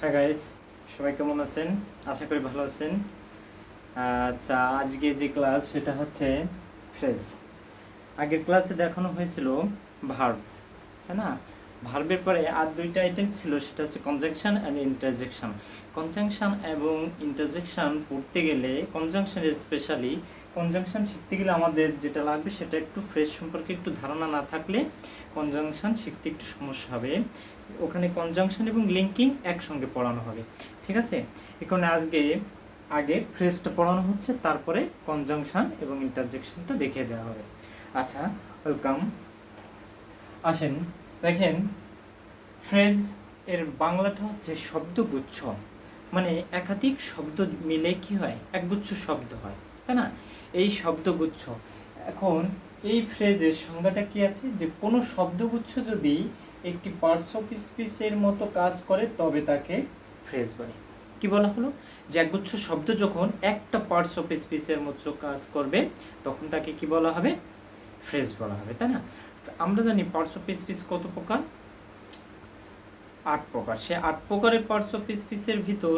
Hi guys, সবাই কেমন আছেন? আশা করি ভালো আছেন। আচ্ছা, আজকে যে ক্লাস সেটা হচ্ছে ফ্রেজ। আগের ক্লাসে দেখানো হয়েছিল ভার্ব, তাই না? ভার্বের পরে আর দুইটা আইটেম ছিল, সেটা হচ্ছে কনজাংশন অ্যান্ড ইন্টারজেকশন। কনজাংশন এবং ইন্টারজেকশন পড়তে গেলে, কনজাংশন স্পেশালি কনজাংশন শিখতে গেলে আমাদের যেটা লাগবে সেটা একটু ফ্রেজ সম্পর্কে একটু ধারণা না থাকলে কনজাংশন শিখতে একটু সমস্যা হবে। ওখানে কনজাংশন এবং লিঙ্কিং একসঙ্গে পড়ানো হবে, ঠিক আছে? এখানে আগে ফ্রেজটা পড়ানো হচ্ছে, তারপরে কনজাংশন এবং ইন্টারজেকশনটা দেখিয়ে দেওয়া হবে। আচ্ছা, ওয়েলকাম। আসেন, দেখেন, ফ্রেজ এর বাংলাটা হচ্ছে শব্দগুচ্ছ, মানে একাধিক শব্দ মিলে কি হয়, একগুচ্ছ শব্দ হয়, তাই না? এই শব্দগুচ্ছ। এখন এই ফ্রেজের সংজ্ঞাটা কি আছে, যে কোনো শব্দগুচ্ছ যদি একটি পার্টস অফ স্পিচের মতো কাজ করে তবে তাকে ফ্রেজ বলে। কি বলা হলো, যে একগুচ্ছ শব্দ যখন একটা পার্টস অফ স্পিচের মতো কাজ করবে তখন তাকে কি বলা হবে, ফ্রেজ বলা হবে, তাই না? আমরা জানি পার্টস অফ স্পিচ কত প্রকার, 8 প্রকার। সে 8 প্রকারের পার্টস অফ স্পিচের ভিতর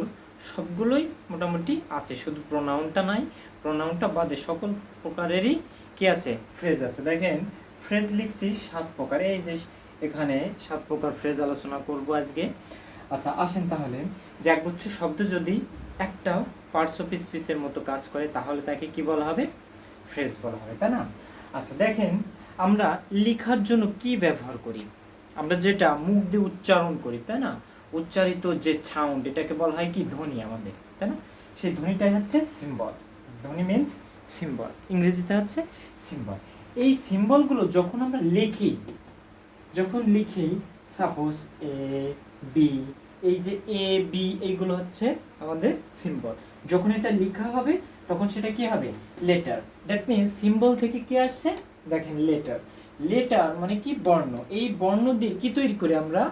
সবগুলোই মোটামুটি আছে, শুধু প্রোনাউনটা নাই। প্রোনাউনটা বাদে সকল প্রকারেরই কি আছে, ফ্রেজ আছে। দেখেন, ফ্রেজ লিখছি 7 প্রকার। এই যে এখানে 7 প্রকার ফ্রেজ আলোচনা করব আজকে। আচ্ছা, আসেন তাহলে, যে একগুচ্ছ শব্দ যদি একটা পার্টস অফ স্পিচের মতো কাজ করে তাহলে তাকে কি বলা হবে, ফ্রেজ বলা হবে, তাই না? আচ্ছা, দেখেন, আমরা লেখার জন্য কি ব্যবহার করি, আমরা যেটা মুখ দিয়ে উচ্চারণ করি, তাই না? উচ্চারিত যে সাউন্ড, এটাকে বলা হয় কি, ধ্বনি আমাদের, তাই না? সেই ধ্বনিটাই হচ্ছে সিম্বল। ধ্বনি মিন্স সিম্বল, ইংরেজিতে হচ্ছে সিম্বল। এই সিম্বলগুলো যখন আমরা লিখি, সাপোজ এ বি, এই যে এ বি এইগুলো হচ্ছে আমাদের সিম্বল। যখন এটা লেখা হবে তখন সেটা কি হবে, লেটার। দ্যাট মিনস সিম্বল থেকে কি আসছে, দেখেন, লেটার। লেটার মানে কি, বর্ণ। এই বর্ণ দিয়ে কি তৈরি করি আমরা,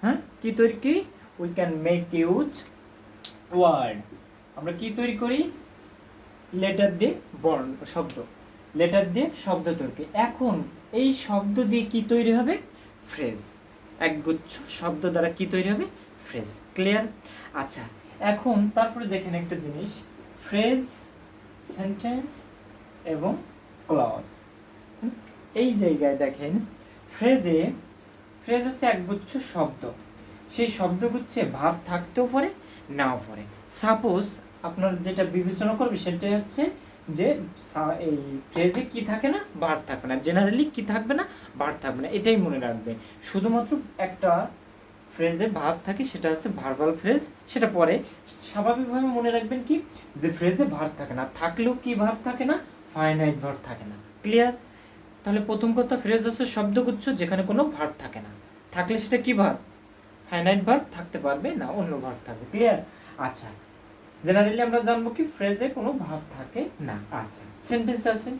হ্যাঁ, কি তৈরি করি, we can make use word. আমরা কি তৈরি করি, লেটার দিয়ে বর্ণ, শব্দ, লেটার দিয়ে শব্দ তৈরি করি। এখন এই শব্দ দিয়ে কি তৈরি হবে, ফ্রেজ। একগুচ্ছ শব্দ দ্বারা কি তৈরি হবে, ফ্রেজ। ক্লিয়ার? আচ্ছা, এখন তারপরে দেখেন একটা জিনিস, ফ্রেজ, সেন্টেন্স এবং ক্লজ। এই জায়গায় দেখেন, ফ্রেজ হচ্ছে একগুচ্ছ শব্দ। সেই শব্দগুচ্ছে ভাব থাকতেও পারে, নাও পারে। সাপোজ আপনার যেটা বিবেচনা করবে সেটা হচ্ছে যে এই ফ্রেজে কি থাকে না, ভার্ব থাকবে না। জেনারেলি কি থাকবে না, ভার্ব থাকবে না, এটাই মনে রাখবে। শুধুমাত্র একটা ফ্রেজে ভার্ব থাকে, সেটা হচ্ছে ভার্বাল ফ্রেজ। সেটা পরে স্বাভাবিকভাবে মনে রাখবেন কি, যে ফ্রেজে ভার্ব থাকে না, থাকলেও কি ভার্ব থাকে না, ফাইনাইট ভার্ব থাকে না। ক্লিয়ার? তাহলে প্রথম কথা, ফ্রেজ হচ্ছে শব্দগুচ্ছ যেখানে কোনো ভার্ব থাকে না, থাকলে সেটা কি ভার্ব, ফাইনাইট ভার্ব থাকতে পারবে না, অন্য ভার্ব থাকবে। ক্লিয়ার? আচ্ছা, জেনারেলি আমরা জানবো কি, ফ্রেজে কোনো ভার্ব থাকে না। আচ্ছা, সেন্টেন্স আছে,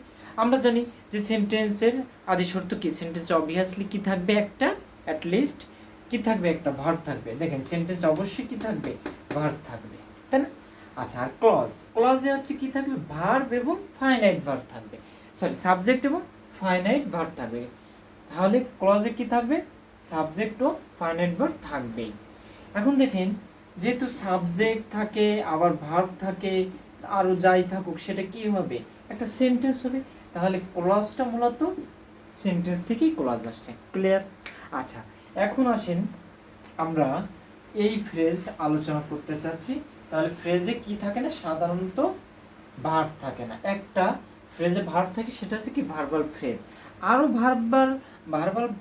আমরা জানি যে সেন্টেন্সের আদি শর্ত কি, সেন্টেন্সে অবভিয়াসলি কি থাকবে, একটা অ্যাটলিস্ট কি থাকবে, একটা ভার্ব থাকবে। দেখেন, সেন্টেন্সে অবশ্যই কি থাকবে, ভার্ব থাকবে, তাই না? আচ্ছা, আর ক্লজে হচ্ছে কি থাকবে, ভার্ব এবং ফাইনাইট ভার্ব থাকবে, সরি, সাবজেক্ট এবং ফাইনাইট ভার্ব থাকবে। তাহলে ক্লজে কি থাকবে, সাবজেক্ট ও ফাইনাইট ভার্ব থাকবেই। এখন দেখেন, যেহেতু সাবজেক্ট থাকে, আবার ভার্ব থাকে, আরও যাই থাকুক, সেটা কি হবে, একটা সেন্টেন্স হবে। তাহলে ক্লজটা মূলত সেন্টেন্স থেকেই ক্লজ আসছে। ক্লিয়ার? আচ্ছা, এখন আসেন, আমরা এই ফ্রেজ আলোচনা করতে চাচ্ছি। তাহলে ফ্রেজে কি থাকে না, সাধারণত ভার্ব থাকে না। একটা ফ্রেজে ভার্ব থাকে, সেটা হচ্ছে কি, ভার্বাল ফ্রেজ। আরও ভার্বাল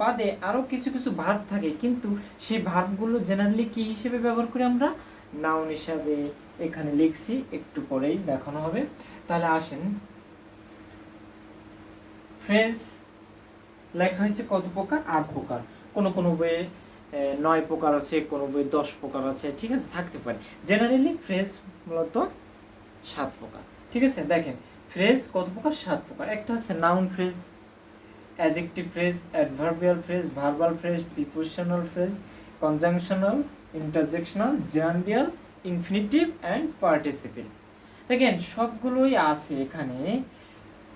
বাদে আরও কিছু কিছু ভার্ব থাকে, কিন্তু সেই ভার্বগুলো জেনারেলি কি হিসেবে ব্যবহার করি আমরা, নাউন হিসাবে। এখানে লিখছি, একটু পরেই দেখানো হবে। তাহলে আসেন, ফ্রেজ লেখা হয়েছে কত প্রকার, 8 প্রকার। কোনো বইয়ে 9 প্রকার আছে, কোনো বইয়ে 10 প্রকার আছে, ঠিক আছে, থাকতে পারে। জেনারেলি ফ্রেজ মূলত 7 প্রকার, ঠিক আছে। দেখেন, ফ্রেজ কত প্রকার, 7 প্রকার। একটা হচ্ছে noun phrase, adjective phrase, adverbial phrase, verbal phrase, prepositional phrase, conjunctional, interjectional, gerundial, infinitive and participle. দেখেন, সবগুলোই আছে এখানে।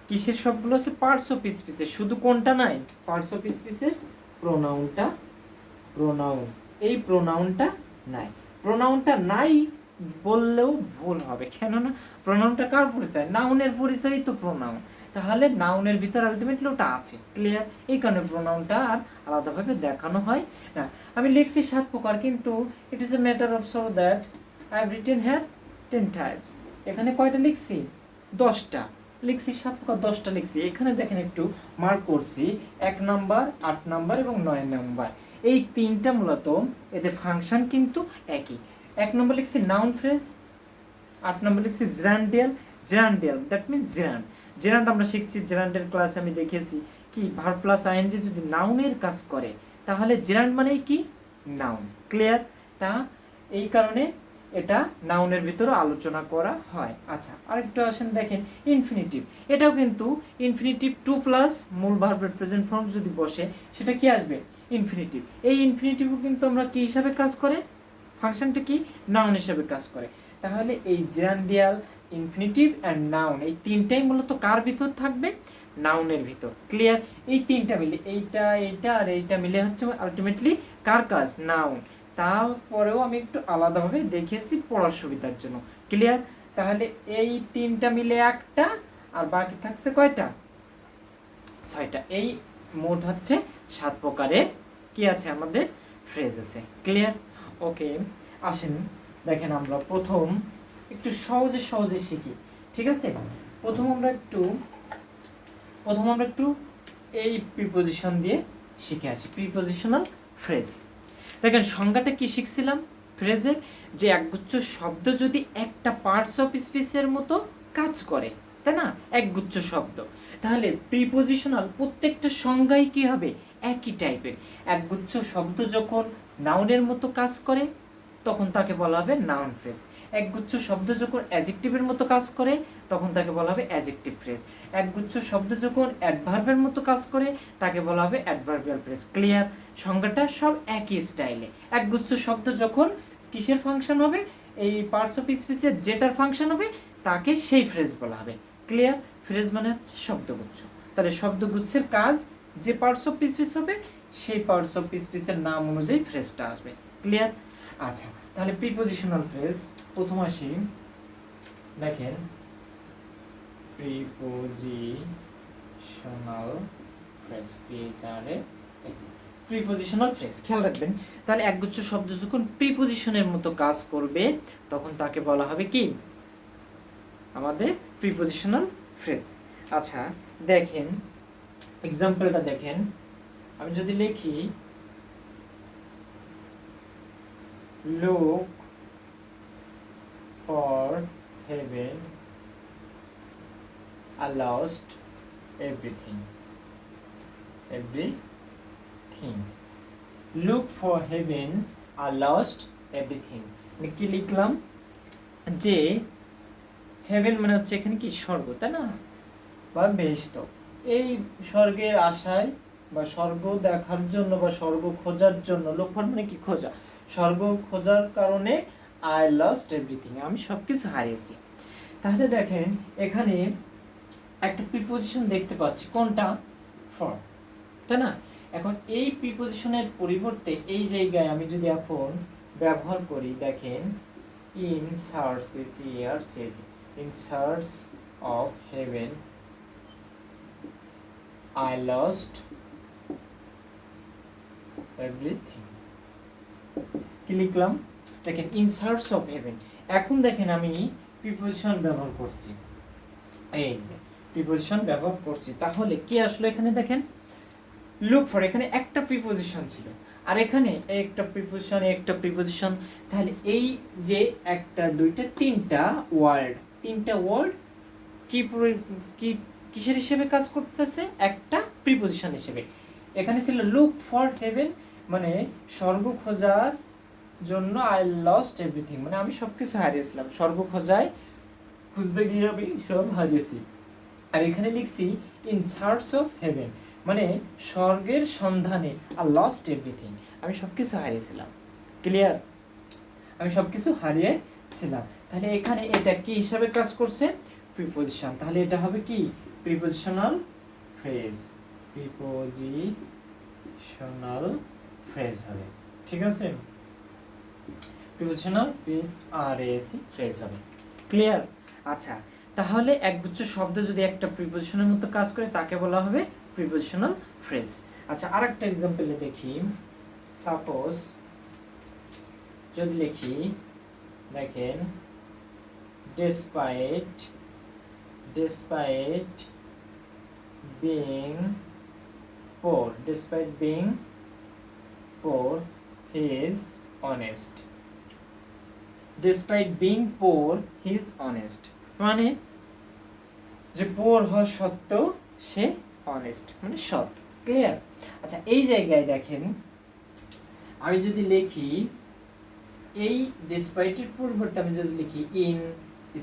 কিসের সবগুলো আছে, পার্টস অফ স্পিচের। শুধু কোনটা নাই, পার্টস অফ স্পিচের প্রোনাউন, এই প্রোনাউনটা নাই। প্রোনাউনটা নাই বললেও ভুল হবে, কেননা প্রোনাউনটা কার পরিচয়? নাউনের পরিচয়ই তো প্রোনাউন, তাহলে নাউনের ভিতর আলটিমেটলি ওটা আছে। ক্লিয়ার? এই কারণে প্রোনাউনটা আর আলাদাভাবে দেখানো হয় না। আমি লিখছি 7 প্রকার, কিন্তু it is a matter of so that I have written here 10 types. এখানে কয়টা লিখছি? 10টা লিখছি। 7 প্রকার 10টা লিখছি। এখানে দেখেন একটু মার্ক করছি 1 নাম্বার, 8 নাম্বার এবং 9 নাম্বার। এই তিনটা মূলত এদের ফাংশন কিন্তু একই। 1 নম্বর লিখছি নাউন ফ্রেজ, 8 নম্বর লিখছি জেরান্ডিয়াল। জেরান্ডিয়াল দ্যাট মিনস জেরান্ড। জেরান্ড আমরা শিখছি, জেরান্ডের ক্লাসে আমি দেখিয়েছি কি ভার্ব প্লাস আইএনজি যদি নাউনের কাজ করে তাহলে জেরান্ড মানে কি? নাউন। ক্লিয়ার? তা এই কারণে এটা নাউনের ভিতরে আলোচনা করা হয়। আচ্ছা, আরেকটু আসেন দেখেন ইনফিনিটিভ। এটাও কিন্তু ইনফিনিটিভ টু প্লাস মূল ভার্বের প্রেজেন্ট ফর্ম যদি বসে সেটা কি আসবে? ইনফিনিটিভ। এই ইনফিনিটিভও কিন্তু আমরা কি হিসাবে কাজ করে? ফাংশনটা কি? নাউন হিসাবে কাজ করে। তাহলে এই জেরান্ডিয়াল, ইনফিনিটিভ অ্যান্ড নাউন এই তিনটাই মূলত কার ভিতর থাকবে? নাউনের ভিতর। ক্লিয়ার? এই তিনটা মিলে এইটা এইটা আর এইটা মিলে হচ্ছে আলটিমেটলি কার কাজ? নাউন। তারপরেও আমি একটু আলাদাভাবে দেখিয়েছি পড়ার সুবিধার জন্য। ক্লিয়ার? তাহলে এই তিনটা মিলে একটা, আর বাকি থাকছে কয়টা? 6টা। এই মোট হচ্ছে 7 প্রকারের কি আছে আমাদের ফ্রেজ আছে। ক্লিয়ার? ওকে, আসেন দেখেন আমরা প্রথম একটু সহজে সহজে শিখি। ঠিক আছে? প্রথম আমরা একটু এই প্রিপোজিশন দিয়ে শিখে আসি। Prepositional phrase. দেখেন সংজ্ঞাটা কি শিখছিলাম ফ্রেজের? যে একগুচ্ছ শব্দ যদি একটা পার্টস অফ স্পিচের মতো কাজ করে, তাই না? একগুচ্ছ শব্দ, তাহলে প্রিপোজিশনাল প্রত্যেকটা সংজ্ঞাই কি হবে? একই টাইপের। একগুচ্ছ শব্দ যখন নাউনের মতো কাজ করে তখন তাকে বলা হবে নাউন ফ্রেজ। একগুচ্ছ শব্দ যখন অ্যাডজেক্টিভের মতো কাজ করে তখন তাকে বলা হবে অ্যাডজেক্টিভ ফ্রেজ। একগুচ্ছ শব্দ যখন অ্যাডভার্বের মতো কাজ করে তাকে বলা হবে অ্যাডভার্বিয়াল ফ্রেজ। ক্লিয়ার? সংজ্ঞাটা সব একই স্টাইলে। একগুচ্ছ শব্দ যখন কিসের ফাংশন হবে? এই পার্টস অফ স্পিচের যেটার ফাংশন হবে তাকে সেই ফ্রেজ বলা হবে। ক্লিয়ার? ফ্রেজ মানে হচ্ছে শব্দগুচ্ছ। তাহলে শব্দগুচ্ছের কাজ যে পার্টস অফ স্পিচ হবে সেই পার্টস অফ স্পিচের নাম অনুযায়ী ফ্রেজটা আসবে। ক্লিয়ার? আচ্ছা, তাহলে প্রিপোজিশনাল ফ্রেজ প্রথম আসি। দেখেন প্রিপোজিশনাল ফ্রেজ, প্রিপোজিশনাল ফ্রেজ খেয়াল রাখবেন। তাহলে একগুচ্ছ শব্দ যখন প্রিপোজিশনের মতো কাজ করবে তখন তাকে বলা হবে কি? আমাদের প্রিপোজিশনাল ফ্রেজ। আচ্ছা দেখেন এক্সাম্পলটা দেখেন। আমি যদি লিখি look for heaven are lost everything. Look for heaven are lost everything. আমি কি লিখলাম? যে হেভেন মানে হচ্ছে এখানে কি? স্বর্গ, তাই না? বা বেহেশত। এই স্বর্গের আশায় বা স্বর্গ দেখার জন্য বা স্বর্গ খোঁজার জন্য, লোক ফর মানে কি? খোঁজা। স্বর্গ খোঁজার কারণে আই লস্ট এভরিথিং, আমি সবকিছু হারিয়েছি। তাহলে দেখেন এখানে একটা প্রিপোজিশন দেখতে পাচ্ছি, কোনটা? ফর, তাই না? এখন এই প্রিপোজিশনের পরিবর্তে এই জায়গায় আমি যদি এখন ব্যবহার করি, দেখেন in search of haven I lost everything. কি লিখলাম? দেখেন ইন সার্চ অফ হেভেন। এখন দেখেন আমি প্রিপোজিশন ব্যবহার করছি, এই যে প্রিপোজিশন ব্যবহার করছি। তাহলে কি আসলে এখানে দেখেন লুক ফর, এখানে একটা প্রিপোজিশন ছিল আর এখানে একটা প্রিপোজিশন। তাহলে এই যে একটা দুইটা তিনটা ওয়ার্ড কি কিসের হিসেবে কাজ করতেছে? একটা প্রিপোজিশন হিসেবে। এখানে ছিল লুক ফর হেভেন মানে স্বর্গ খোঁজার জন্য আই লস্ট এভরিথিং মানে আমি সবকিছু হারিয়েছিলাম। স্বর্গ খুঁজতে গিয়ে আমি সব হারিয়েছি। আর এখানে লিখছি ইন সার্চ অফ হেভেন মানে স্বর্গের সন্ধানে আই লস্ট এভরিথিং, আমি সবকিছু হারিয়েছিলাম। ক্লিয়ার? আমি সবকিছু হারিয়েছিলাম। তাহলে এখানে এটা কি হিসাবে কাজ করছে? প্রিপোজিশন। তাহলে এটা হবে কি? Prepositional phrase. প্রিপোজিশনাল ফ্রেজ হবে। ঠিক আছে? প্রিপোজিশনাল ফ্রেজ হবে। ক্লিয়ার? আচ্ছা, তাহলে একগুচ্ছ শব্দ যদি একটা প্রিপোজিশনের মতো কাজ করে তাকে বলা হবে প্রিপোজিশনাল ফ্রেজ। আচ্ছা, আরেকটা এক্সাম্পলে দেখি। সাপোজ যদি লিখি, দেখেন, despite being poor, he is honest. Despite being poor, he is honest, মানে যে পোর হওয়া সত্ত্বেও সে অনেস্ট, মানে সৎ। ক্লিয়ার? আচ্ছা, এই জায়গায় দেখেন, আমি যদি লিখি এই ডিসপাইটের পরিবর্তে আমি যদি লিখি ইন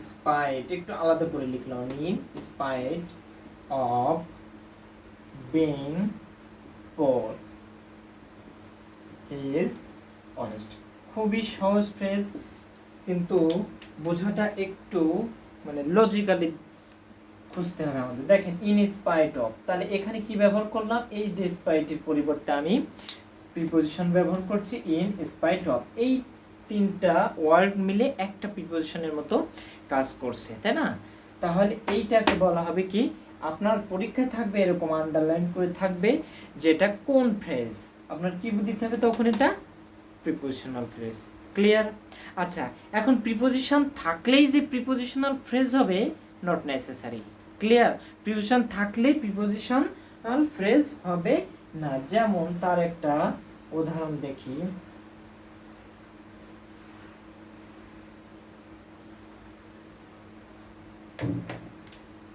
স্পাইট, একটু আলাদা করে লিখলাম, in spite of being poor he is honest. খুবই সহজ ফ্রেজ, কিন্তু বোঝাটা একটু মানে লজিক্যালি খুঁজতে হবে আমাদের। দেখেন, ইন স্পাইট অফ, তাহলে এখানে কি ব্যবহার করলাম? এই ডিসপাইটের পরিবর্তে আমি প্রিপোজিশন ব্যবহার করছি ইন স্পাইট অফ। এই তিনটা ওয়ার্ড মিলে একটা প্রিপোজিশনের মতো কাজ করছে, তাই না? তাহলে এইটাকে বলা হবে কি, আপনার পরীক্ষায় থাকবে এরকম আন্ডারলাইন করে থাকবে যেটা কোন ফ্রেজ, আপনার কি দিতে হবে তখন? এটা প্রিপোজিশনাল ফ্রেজ। ক্লিয়ার? আচ্ছা, এখন প্রিপোজিশন থাকলেই যে প্রিপোজিশনাল ফ্রেজ হবে, নট নেসেসারি। ক্লিয়ার? প্রিপোজিশন থাকলে প্রিপোজিশনাল ফ্রেজ হবে না। যেমন তার একটা উদাহরণ দেখি।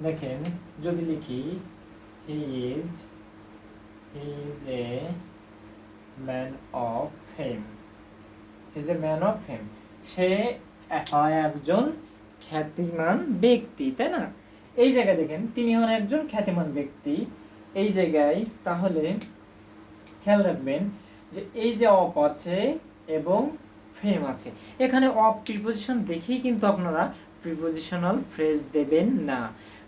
দেখেন, যদি লিখি he is a man of fame, সে একজন খ্যাতিমান ব্যক্তি, তাই না? এই জায়গায় দেখেন, তিনি হন একজন খ্যাতিমান ব্যক্তি। এই জায়গায় তাহলে খেয়াল রাখবেন যে এই যে অফ আছে এবং ফেম আছে, এখানে অফ প্রিপোজিশন দেখেই কিন্তু আপনারা প্রিপোজিশনাল ফ্রেজ দেবেন না।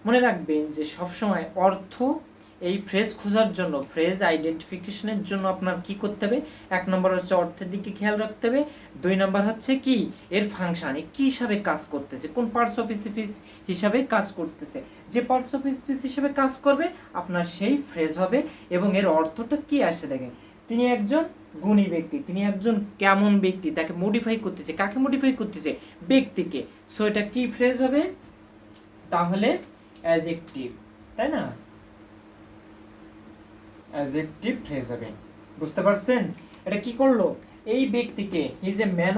মনে রাখবেন যে সবসময় অর্থ, এই ফ্রেজ খোঁজার জন্য, ফ্রেজ আইডেন্টিফিকেশনের জন্য আপনার কি করতে হবে? এক নম্বর হচ্ছে অর্থের দিকে খেয়াল রাখতে হবে। দুই নম্বর হচ্ছে কি, এর ফাংশন, কি হিসাবে কাজ করতেছে, কোন পার্টস অফ স্পিচ হিসাবে কাজ করতেছে। যে পার্টস অফ স্পিচ হিসাবে কাজ করবে আপনার সেই ফ্রেজ হবে। এবং এর অর্থটা কি আসে দেখেন, তিনি একজন গুণী ব্যক্তি, তিনি একজন কেমন ব্যক্তি, তাকে মডিফাই করতেছে। কাকে মডিফাই করতেছে? ব্যক্তিকে। সো এটা কি ফ্রেজ হবে? তাহলে অ্যাডজেক্টিভ, তাই না? অ্যাডজেক্টিভ ফ্রেজ হবে। বুঝতে পারছেন? এটা কি করলো? এই ব্যক্তিকে, হি ইজ এ ম্যান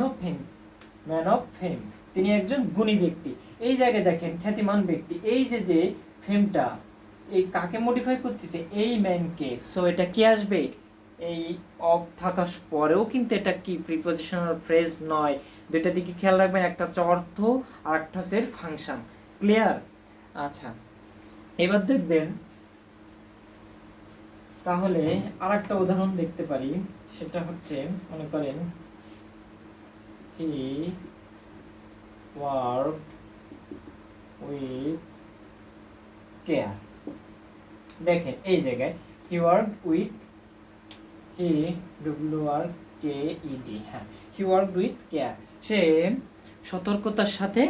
অফ ফেম, তিনি একজন গুণী ব্যক্তি। এই জায়গায় দেখেন, খ্যাতিমান ব্যক্তি, এই যে ফেমটা, এই কাকে মডিফাই করতেছে? এই ম্যানকে। সো এটা কি আসবে? এই অফ থাকার পরেও কিন্তু এটা কি প্রিপোজিশনাল ফ্রেজ নয়। দুইটা দিকে খেয়াল রাখবেন, একটা হচ্ছে অর্থ আর একটা হচ্ছে ফাংশন। ক্লিয়ার? আচ্ছা, এবার দেখবেন, তাহলে আরেকটা উদাহরণ দেখতে পারি। সেটা হচ্ছে, মনে করেন, হি ওয়ার্কড উইথ কেয়ার। দেখেন এই জায়গায় হি ওয়ার্কড উইথ, হ্যাঁ, হি ওয়ার্কড উইথ কেয়ার, সে সতর্কতার সাথে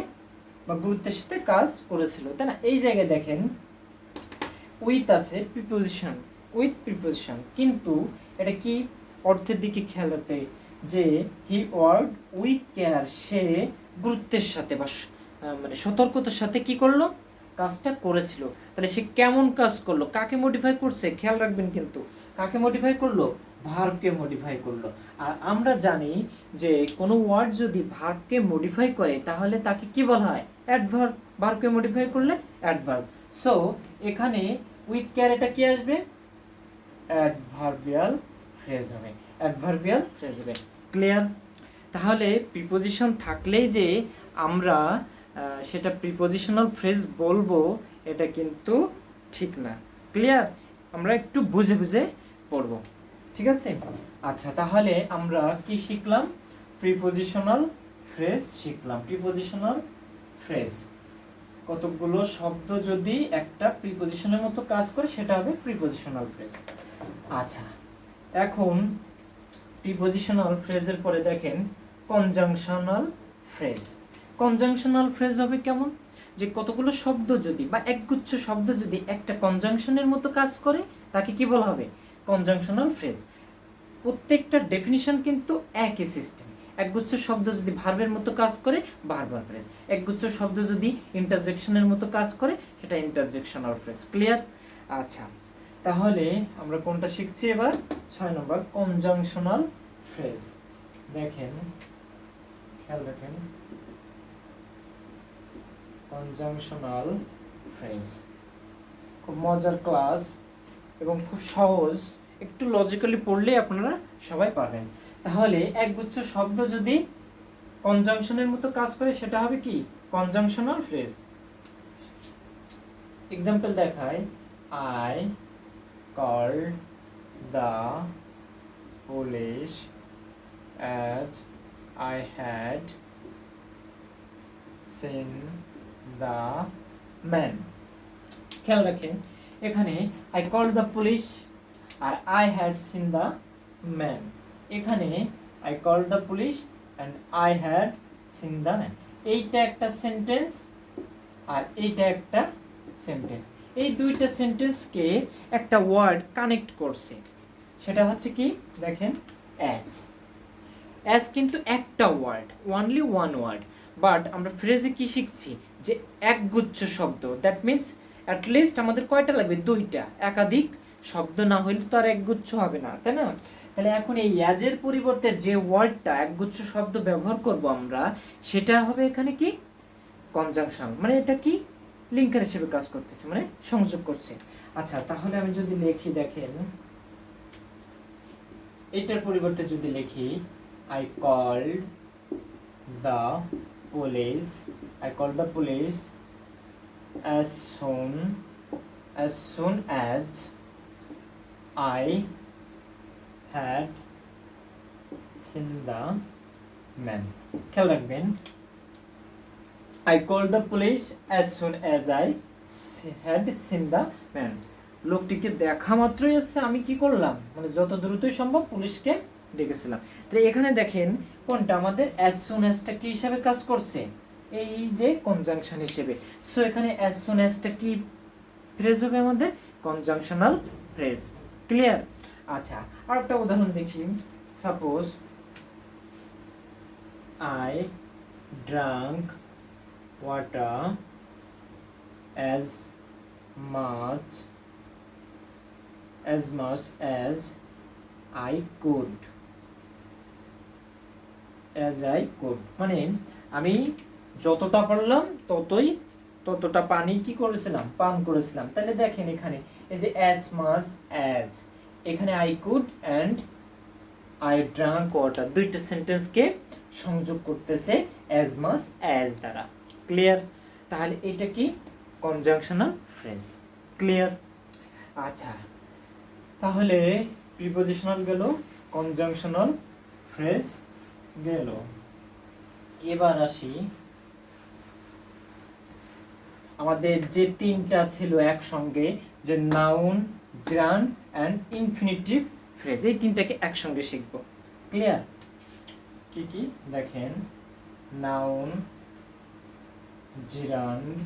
বা গুরুত্বের সাথে কাজ করেছিল, তাই না? এই জায়গায় দেখেন উইথ আছে, প্রিপোজিশন, কিন্তু এটা কি অর্থের দিকে খেয়াল রাখতে, যে হি ওয়ার্কড উইথ কেয়ার, সে গুরুত্বের সাথে বা মানে সতর্কতার সাথে কি করলো? কাজটা করেছিল। তাহলে সে কেমন কাজ করলো? কাকে মডিফাই করছে? খেয়াল রাখবেন কিন্তু, কাকে মডিফাই করলো? ভার্বকে মডিফাই করলো। আর আমরা জানি যে কোনো ওয়ার্ড যদি ভার্বকে মডিফাই করে তাহলে তাকে কি বলা হয়? অ্যাডভার্ব। ভার্বকে মডিফাই করলে অ্যাডভার্ব। সো এখানে উইথ কেয়ার এটা কি আসবে? অ্যাডভার্বিয়াল ফ্রেজ হবে। ক্লিয়ার? তাহলে প্রিপোজিশন থাকলেই যে আমরা সেটা প্রিপোজিশনাল ফ্রেজ বলবো, এটা কিন্তু ঠিক না। ক্লিয়ার? আমরা একটু বুঝে বুঝে পড়বো, ঠিক আছে? আচ্ছা, তাহলে আমরা কি শিখলাম? প্রিপোজিশনাল ফ্রেজ শিখলাম। প্রিপোজিশনাল ফ্রেজ, কতগুলো শব্দ যদি একটা প্রিপোজিশনের মতো কাজ করে সেটা হবে প্রিপোজিশনাল ফ্রেজ। আচ্ছা, এখন প্রিপোজিশনাল ফ্রেজের পরে দেখেন কনজাংশনাল ফ্রেজ। কনজাংশনাল ফ্রেজ হবে কেমন, যে কতগুলো শব্দ যদি বা একগুচ্ছ শব্দ যদি একটা কনজাংশনের মতো কাজ করে তাকে কি বলা হবে, কনজাংশনাল ফ্রেজ। প্রত্যেকটা ডেফিনিশন কিন্তু একই সিস্টেম। একগুচ্ছ শব্দ যদি ভার্বের মতো কাজ করে ভার্বাল ফ্রেজ, একগুচ্ছ শব্দ যদি ইন্টারজেকশনের মতো কাজ করে সেটা ইন্টারজেকশনাল ফ্রেজ। ক্লিয়ার? আচ্ছা, তাহলে আমরা কোনটা শিখছি এবার, 6 নম্বর কনজাংশনাল ফ্রেজ। দেখেন, খেয়াল রাখেন, কনজাংশনাল ফ্রেজ খুব মজার ক্লাস এবং খুব সহজ, একটু লজিক্যালি পড়লে আপনারা সবাই পারবেন। তাহলে একগুচ্ছ শব্দ যদি কনজাংশনের মতো কাজ করে সেটা হবে কি, কনজাংশনাল ফ্রেজ। এক্সাম্পল দেখাই, I called the police as I had seen the man. খেয়াল রাখেন, এখানে I called the police R I had seen the man। এখানে I called the police and I had seen the man। এইটা একটা sentence আর এইটা একটা sentence. এই দুইটা সেন্টেন্সকে একটা ওয়ার্ড কানেক্ট করছে, সেটা হচ্ছে কি, দেখেন অ্যাজ। অ্যাজ কিন্তু একটা word, only one word, but আমরা ফ্রেজে কি শিখছি, যে একগুচ্ছ শব্দ। দ্যাট মিনস অ্যাটলিস্ট আমাদের কয়টা লাগবে, দুইটা। একাধিক শব্দ না হইলে তো আর একগুচ্ছ হবে না, তাই না? তাহলে এখন এই অ্যাজের পরিবর্তে যে ওয়ার্ডটা একগুচ্ছ শব্দ ব্যবহার করব আমরা, সেটা হবে এখানে কি, কনজাংশন। মানে এটা কি, লিঙ্কার হিসেবে কাজ করতেছে, মানে সংযোগ করছে। আচ্ছা, তাহলে আমি যদি লিখি, দেখেন এটার পরিবর্তে যদি লিখি, I called the police as soon as I had seen the man। খেয়াল রাখবেন, I called the police as soon as I had seen the man। লোকটিকে দেখা মাত্রই আছে আমি কি করলাম, মানে যত দ্রুতই সম্ভব পুলিশকে ডেকেছিলাম। তাহলে এখানে দেখেন কোনটা আমাদের as soon as টা কি হিসাবে কাজ করছে, এই যে কনজাংশন হিসেবে। সো এখানে as soon as টা কি ফ্রেজ হবে আমাদের, কনজাংশনাল ফ্রেজ। ক্লিয়ার? আচ্ছা, আর একটা উদাহরণ দেখি। Suppose I drank water as much as I could। মানে আমি যতটা পারলাম ততটা পানি কি করেছিলাম, পান করেছিলাম। তাহলে দেখেন এখানে এই যে as much as, এখানে I could and I drank water, দুইটা সেন্টেন্সকে সংযোগ করতেছে as much as দ্বারা। ক্লিয়ার? তাহলে এটা কি, কনজাংশনাল ফ্রেজ। ক্লিয়ার? আচ্ছা, তাহলে প্রিপজিশনাল গেল, কনজাংশনাল ফ্রেজ গেল। এবার আসি আমাদের যে তিনটা ছিল একসঙ্গে, যে নাউন, জার্ন অ্যান্ড ইনফিনিটিভ ফ্রেজ, এই তিনটাকে একসঙ্গে শিখব। ক্লিয়ার? কি কি দেখেন, নাউন, জিরান্ড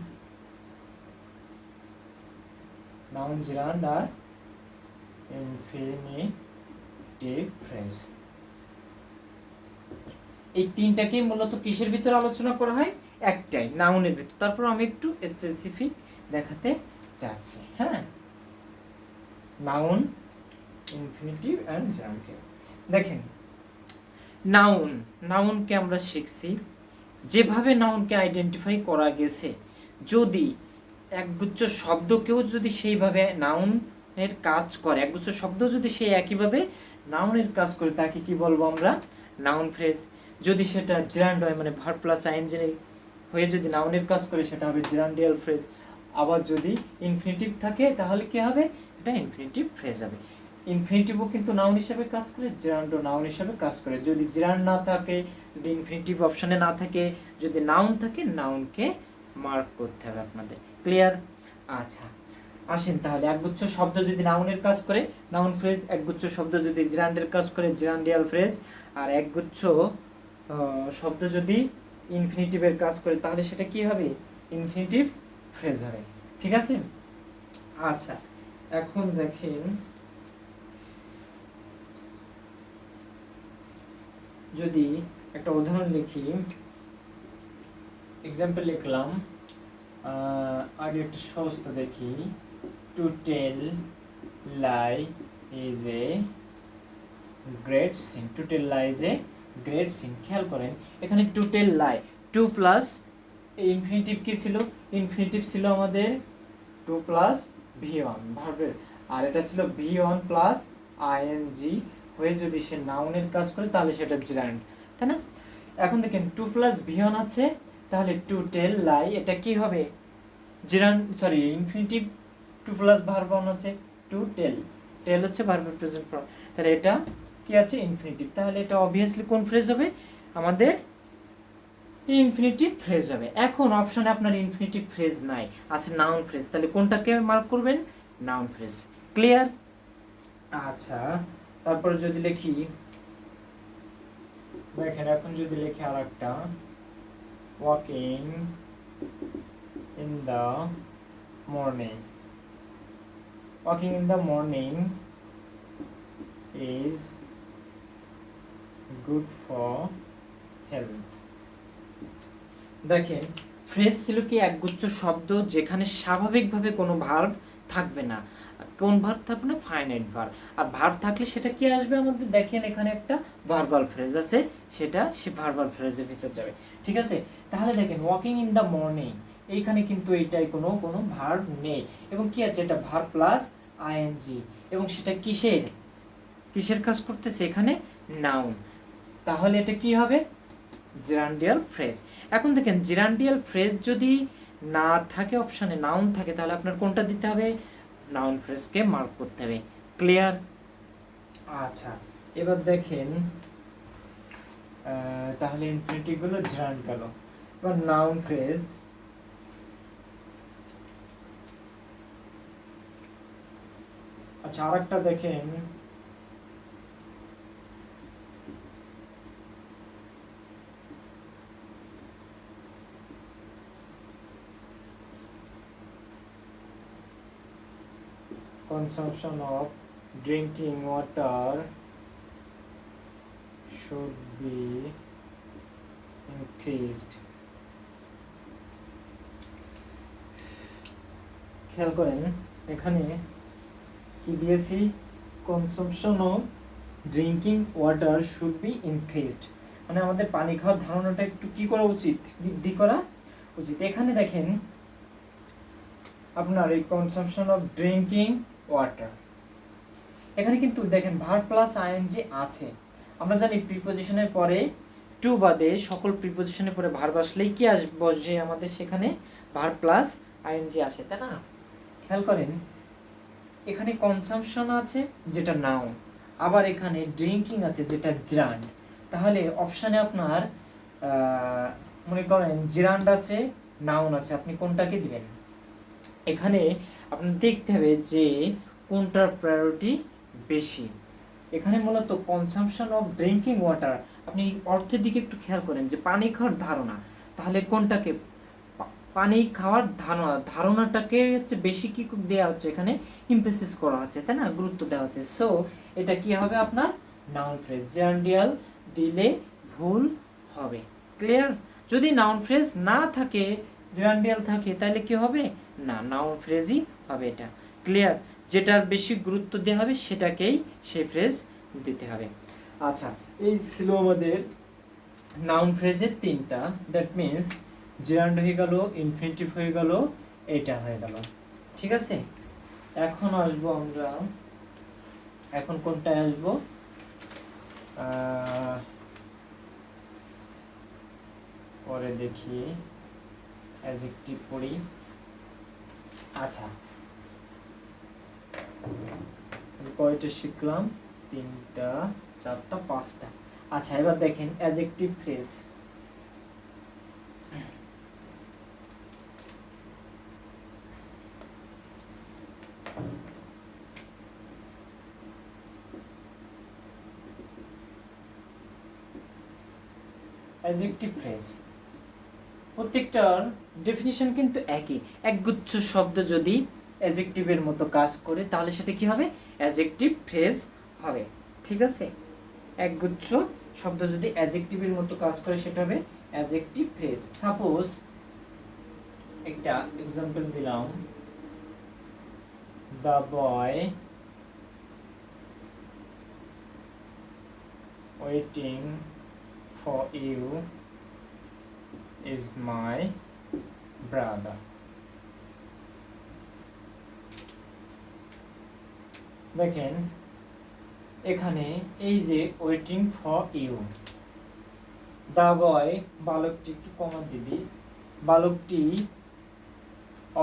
আর ইনফিনিটিভ ফ্রেজ। এই তিনটাকে মূলত কিসের ভিতরে আলোচনা করা হয়, একটাই, নাউনের ভিতর। তারপর আমি একটু স্পেসিফিক দেখাতে চাচ্ছি। হ্যাঁ, নাউন, ইনফিনিটিভ অ্যান্ড জার্ন। দেখেন নাউনকে আমরা শিখছি, যেভাবে নাউনকে আইডেন্টিফাই করা গেছে, যদি একগুচ্ছ শব্দকেও যদি সেইভাবে নাউনের কাজ করে, একগুচ্ছ শব্দ যদি সেই একইভাবে নাউনের কাজ করে, তাকে কি বলবো আমরা, নাউন ফ্রেজ। যদি সেটা জেরান্ড হয়, মানে ভার্ব প্লাস আইএনজি হয়ে যদি নাউনের কাজ করে, সেটা হবে জেরান্ডিয়াল ফ্রেজ। আবার যদি ইনফিনিটিভ থাকে তাহলে কি হবে, এটা ইনফিনিটিভ ফ্রেজ হবে। ইনফিনিটিভও কিন্তু নাউন হিসেবে কাজ করে, জেরান্ডও নাউন হিসেবে কাজ করে। যদি জেরান্ড না থাকে, যদি ইনফিনিটিভ অপশনে না থাকে, যদি নাউন থাকে, নাউনকে মার্ক করতে হবে আপনাদের। ক্লিয়ার? আচ্ছা, আসেন তাহলে, একগুচ্ছ শব্দ যদি নাউনের কাজ করে নাউন ফ্রেজ, একগুচ্ছ শব্দ যদি জেরান্ডের কাজ করে জেরান্ডিয়াল ফ্রেজ, আর একগুচ্ছ শব্দ যদি ইনফিনিটিভের কাজ করে তাহলে সেটা কি হবে, ইনফিনিটিভ ফ্রেজ হবে। ঠিক আছে। আচ্ছা, এখন দেখেন যদি একটা উদাহরণ লিখি, এক্সাম্পল লিখলাম, আগে একটা সহজটা দেখি, to tell lie is a great sin. To tell lie is a great sin. খেয়াল করেন এখানে to tell lie, to plus infinitive কি ছিল, ইনফিনিটিভ ছিল আমাদের টু প্লাস ভি ওয়ান ভার্বের, আর এটা ছিল ভি ওয়ান প্লাস আইএনজি হয়ে যদি সে নাউনের কাজ করে তাহলে সেটা জিরান্ড, তাই না? এখন দেখেন টু প্লাস ভি ওয়ান আছে, তাহলে টু টেল লাই এটা কি হবে, gerund, sorry infinitive, to plus verb one আছে, টু টেল, টেল হচ্ছে ভার্বের প্রেজেন্ট ফর্ম, তাহলে এটা কি আছে, ইনফিনিটিভ, তাহলে এটা অবভিয়াসলি কোন ফ্রেজ হবে, আমাদের ইনফিনিটিভ ফ্রেজ হবে। এখন অপশনে আপনার ইনফিনিটিভ ফ্রেজ নাই, আছে নাউন ফ্রেজ, তাহলে কোনটাকে মার্ক করবেন, নাউন ফ্রেজ। ক্লিয়ার? আচ্ছা, তারপর যদি লিখি, দেখেন এখন যদি লিখি আরেকটা, walking in the morning, walking in the morning is good for health. দেখেন ফ্রেজ ছিল কি একগুচ্ছ শব্দ যেখানে স্বাভাবিকভাবে কোনো ভার্ব থাকবে না। কোন ভার্ব থাকবে না, ফাইনাইট ভার্ব। আর ভার্ব থাকলে সেটা কি আসবে আমাদের, দেখেন এখানে একটা ভার্বাল ফ্রেজ আছে, সেটা সে ভার্বাল ফ্রেজের ভিতর যাবে। ঠিক আছে, তাহলে দেখেন ওয়াকিং ইন দ্য মর্নিং, এইখানে কিন্তু এইটাই কোনো ভার্ব নেই, এবং কি আছে, এটা ভার্ব প্লাস আইএনজি, এবং সেটা কিসের কাজ করতেছে এখানে, নাউন, তাহলে এটা কি হবে, জিরান্ডিয়াল ফ্রেজ। এখন দেখেন জিরান্ডিয়াল ফ্রেজ যদি না থাকে, অপশানে নাউন থাকে, তাহলে আপনার কোনটা দিতে হবে, নাউন ফ্রেজকে মার্ক করতে হবে। ক্লিয়ার? আচ্ছা, এবার দেখেন তাহলে ইনফিনিটিভ গুলো জিরান্ড গেল, এবার নাউন ফ্রেজ। আচ্ছা, আরেকটা দেখেন, consumption of drinking water should be increased. খেয়াল করেন এখানে কি দিয়েছি, consumption of drinking water should be increased, মানে আমাদের পানি খাওয়ার ধারণাটা একটু কি করা উচিত, বৃদ্ধি করা উচিত। এখানে দেখেন আপনার এই কনসাম্পশন অফ ড্রিঙ্কিং ওয়াটার, এখানে কিন্তু দেখেন ভার্ব প্লাস আইএনজি আছে। আমরা জানি প্রিপোজিশনের পরে টু বাদে সকল প্রিপোজিশনের পরে ভার্ব আসলেই কি আসবে, যে আমাদের সেখানে ভার্ব প্লাস আইএনজি আসে, তাই না? খেয়াল করেন এখানে কনসাম্পশন আছে যেটা নাউন, আবার এখানে ড্রিঙ্কিং আছে যেটা জিরান্ড, তাহলে অপশানে আপনার মনে করেন জিরান্ড আছে, নাউন আছে, আপনি কোনটাকে দিবেন? এখানে আপনার দেখতে হবে যে কোনটার প্রায়োরিটি বেশি। এখানে মূলত কনসাম্পশন অফ ড্রিঙ্কিং ওয়াটার, আপনি অর্থের দিকে একটু খেয়াল করেন যে পানি খাওয়ার ধারণা, তাহলে কোনটাকে, পানি খাওয়ার ধারণাটাকে হচ্ছে বেশি কি দেওয়া হচ্ছে, এখানে ইমফেসিস করা হচ্ছে, তাই না, গুরুত্ব দেওয়া হচ্ছে। সো এটা কি হবে আপনার নাউন ফ্রেজ, জিরান্ডিয়াল দিলে ভুল হবে। ক্লিয়ার? যদি নাউন ফ্রেজ না থাকে, জিরান্ডিয়াল থাকে, তাহলে কি হবে, না, নাউন ফ্রেজই হবে এটা। ক্লিয়ার? যেটার বেশি গুরুত্ব দেওয়া হবে সেটাকেই সেই ফ্রেজ দিতে হবে। আচ্ছা, এই ছিল আমাদের নাউন ফ্রেজের তিনটা, দ্যাট মিনস জিরান্ড হয়ে গেল, ইনফিনিটিভ হয়ে গেল, এটা হয়ে গেল। ঠিক আছে, এখন আসবো আমরা, এখন কোনটায় আসবো, পরে দেখি অ্যাডজেক্টিভ পড়ি। আচ্ছা, কয়টা শিখলাম, তিনটা, চারটা, পাঁচটা। আচ্ছা, এবার দেখেন অ্যাডজেক্টিভ ফ্রেজ। অ্যাডজেক্টিভ ফ্রেজ প্রত্যেকটার ডেফিনিশন কিন্তু একই। একগুচ্ছ শব্দ যদি অ্যাডজেক্টিভের মতো কাজ করে তাহলে সেটা কি হবে? অ্যাডজেক্টিভ ফ্রেজ হবে। ঠিক আছে, একগুচ্ছ শব্দ যদি অ্যাডজেক্টিভের মতো কাজ করে সেটা হবে অ্যাডজেক্টিভ ফ্রেজ। সাপোজ একটা এক্সাম্পল দিলাম, the boy waiting for you is my brother. দেখেন এখানে এই যে waiting for you, the boy, বালকটি, একটু কমা দিদি, বালকটি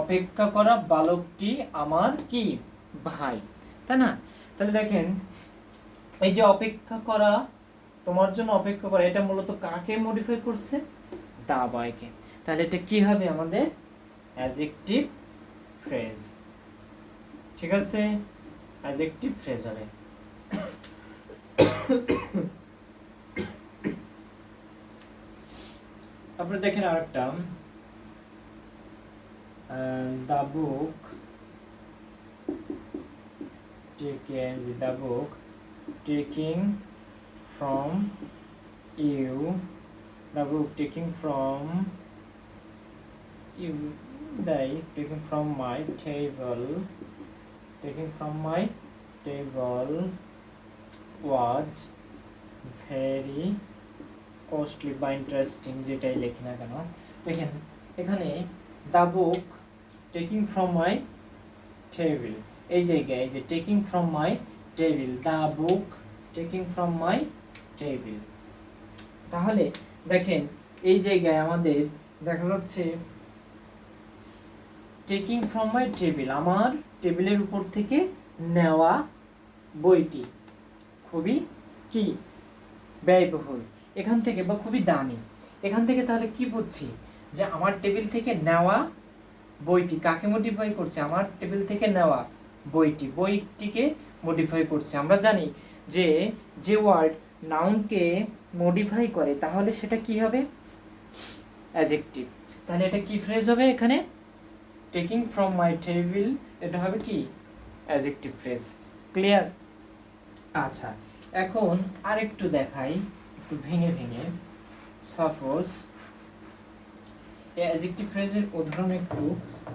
অপেক্ষা করা, বালকটি আমার কি ভাই, তাই না? তাহলে দেখেন এই যে অপেক্ষা করা, তোমার জন্য অপেক্ষা করা, এটা মূলত কাকে মডিফাই করছে? দা বয়কে। তাহলে এটা কি হবে আমাদের? Adjective phrase. ঠিক আছে, অ্যাডজেক্টিভ ফ্রেজ হবে। তারপরে দেখেন আরেকটা, the book taking from you, the book taking from you, taking from my table was very costly বা ইন্টারেস্টিং, যেটাই লেখি না কেন। দেখেন এখানে the book taking from my table, এই জায়গায় এই যে taking from my table, the book taking from my table. তাহলে দেখেন এই জায়গায় আমাদের দেখা যাচ্ছে টেকিং ফ্রম মাই টেবিল, আমার টেবিলের উপর থেকে নেওয়া বইটি খুবই কি ব্যয়বহুল, এখান থেকে বা খুবই দামি। এখান থেকে তাহলে কি বুঝছি? যে আমার টেবিল থেকে নেওয়া বইটি কাকে মডিফাই করছে? আমার টেবিল থেকে নেওয়া বইটিকে মডিফাই করছে। আমরা জানি যে যে ওয়ার্ড নাউনকে মডিফাই করে তাহলে সেটা কি হবে? অ্যাডজেক্টিভ। তাহলে এটা কি ফ্রেজ হবে? এখানে টেকিং ফ্রম মাই টেবিল, এটা হবে কি? Adjective phrase. ক্লিয়ার? আচ্ছা, এখন আরেকটু দেখাই, একটু ভেঙে ভেঙে। সাপোজ এই অ্যাডজেক্টিভ ফ্রেজের উদাহরণ একটু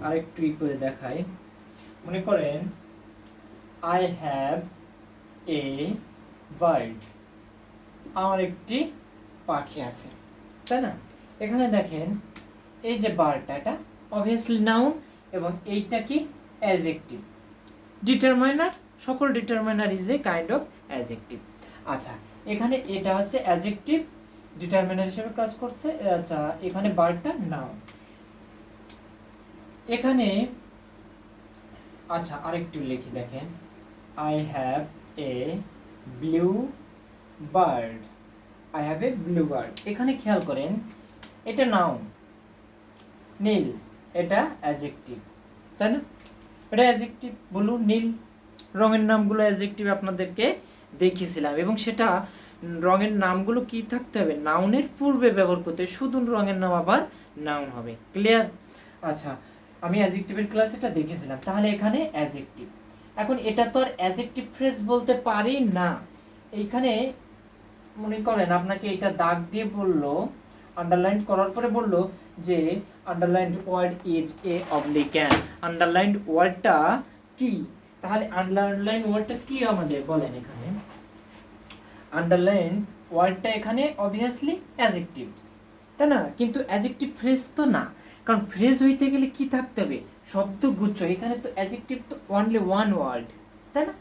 আরেকটু করে দেখাই। মনে করেন আই হ্যাভ এ বার্ড, আমার একটি পাখি আছে, তাই না? এখানে দেখেন এই যে বার্ডটা, এটা অবভিয়াসলি নাউন এবং এইটা কি? অ্যাডজেক্টিভ। ডিটারমাইনার, সকল determiner is a kind of adjective. আচ্ছা, এখানে এটা হচ্ছে অ্যাডজেক্টিভ, ডিটারমাইনার হিসেবে কাজ করছে। আচ্ছা, এখানে বার্ডটা নাউন। এখানে আচ্ছা আরেকটু লিখি, দেখেন I have a blue bird, I have a blue bird. এখানে খেয়াল করেন এটা নাউন, নীল এটা অ্যাডজেক্টিভ, তাই না? এটা অ্যাডজেক্টিভ, ব্লু নীল, রঙের নামগুলো অ্যাডজেক্টিভ আপনাদেরকে দেখিয়েছিলাম, এবং সেটা রঙের নামগুলো কি থাকতে হবে? নাউনের পূর্বে ব্যবহার করতে, শুধু রঙের নাম আবার নাউন হবে। ক্লিয়ার? আচ্ছা, আমি অ্যাডজেক্টিভের ক্লাসে এটা দেখেছিলাম। তাহলে এখানে অ্যাডজেক্টিভ। এখন এটা তো আর অ্যাডজেক্টিভ ফ্রেজ বলতে পারি না। এইখানে মনে করেন আপনাকে এটা দাগ দিয়ে বললো, আন্ডারলাইন করার পরে বললো যে underlined word is a oblique an. Underlined ওয়ার্ডটা কি? তাহলে আন্ডারলাইন ওয়ার্ডটা কি আমাদের বলেন? এখানে আন্ডারলাইন ওয়ার্ডটা এখানে অবভিয়াসলি অ্যাডজেক্টিভ, তাই না? কিন্তু অ্যাডজেক্টিভ ফ্রেজ তো না, কারণ ফ্রেজ হইতে গেলে কি থাকতে হবে? শব্দগুচ্ছ। এখানে তো অ্যাডজেক্টিভ তো অনলি ওয়ান ওয়ার্ড, তাই না?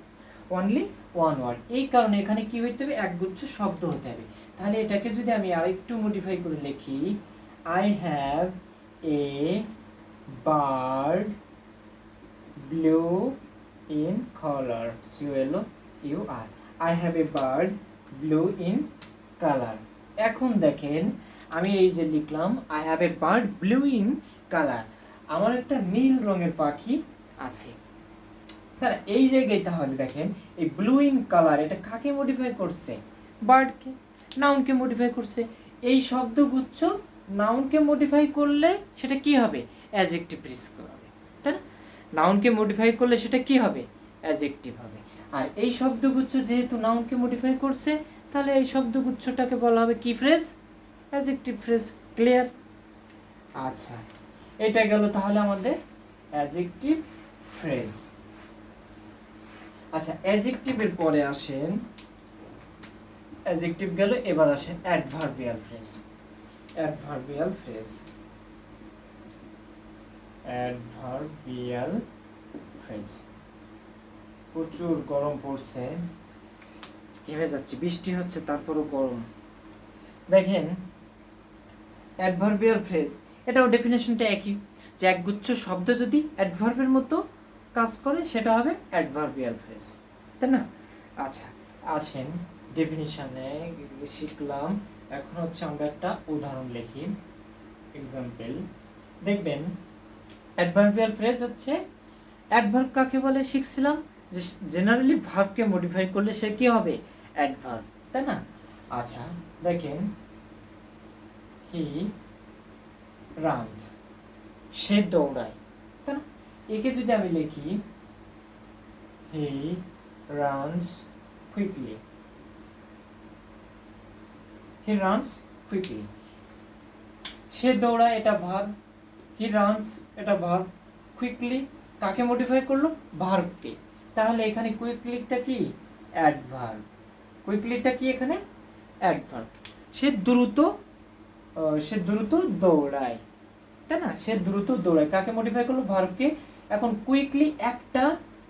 Only one word. এই কারণে এখানে কি হইতে হবে? একগুচ্ছ শব্দ হতে হবে। তাহলে এটাকে যদি আমি আরেকটু মডিফাই করে লিখি, I have a bird blue in colour, COLOUR, I have a bird blue in colour. এখন দেখেন আমি এই যে লিখলাম I have a bird blue in colour, আমার একটা নীল রঙের পাখি আছে। তাহলে এই জায়গায় তাহলে দেখেন এই ব্লু ইন কালার, এটা কাকে মডিফাই করছে? বার্ডকে, নাউনকে মডিফাই করছে। এই শব্দগুচ্ছ নাউনকে মডিফাই করলে সেটা কি হবে, অ্যাডজেক্টিভ হবে, তাই না? নাউনকে মডিফাই করলে সেটা কি হবে, অ্যাডজেক্টিভ হবে। আর এই শব্দগুচ্ছ যেহেতু নাউনকে মডিফাই করছে, তাহলে এই শব্দগুচ্ছটাকে বলা হবে কি ফ্রেজ, অ্যাডজেক্টিভ ফ্রেজ। ক্লিয়ার? আচ্ছা, এটা গেল তাহলে আমাদের অ্যাডজেক্টিভ ফ্রেজ। আচ্ছা, অ্যাডজেক্টিভের পরে আসেন, অ্যাডজেক্টিভ গেল, এবার আসেন adverbial phrase. Adverbial phrase, adverbial phrase. প্রচুর গরম পড়ছে, ঘেমে যাচ্ছে, বৃষ্টি হচ্ছে তারপরও গরম। দেখেন অ্যাডভার্বিয়াল ফ্রেজ, এটাও ডেফিনেশনটা একই, যে একগুচ্ছ শব্দ যদি অ্যাডভার্বের মতো কাজ করে সেটা হবে অ্যাডভার্বিয়াল ফ্রেজ, তাই না? আচ্ছা, আসেন ডেফিনিশনে শিখলাম, এখন হচ্ছে আমরা একটা উদাহরণ লিখি, এক্সাম্পল। দেখবেন অ্যাডভার্বিয়াল ফ্রেজ হচ্ছে, অ্যাডভার্ব কাকে বলে শিখছিলাম, যে জেনারেলি ভার্বকে মডিফাই করলে সে কি হবে, অ্যাডভার্ব, তাই না? আচ্ছা, দেখেন হি রানস, সে দৌড়ায়, তাই না? একে যদি আমি লিখি he runs quickly, he runs quickly, সে দৌড়ায় এটা ভার্ব, হি রানস এটা ভার্ব, কুইকলি কাকে মডিফাই করলো, ভার্বকে, তাহলে এখানে কুইকলিটা কি, অ্যাডভার্ব, কুইকলিটা কি এখানে, অ্যাডভার্ব। সে দ্রুত দৌড়ায়, তাই না? সে দ্রুত দৌড়ায় কাকে মডিফাই করলো, ভার্বকে। এখন কুইকলি একটা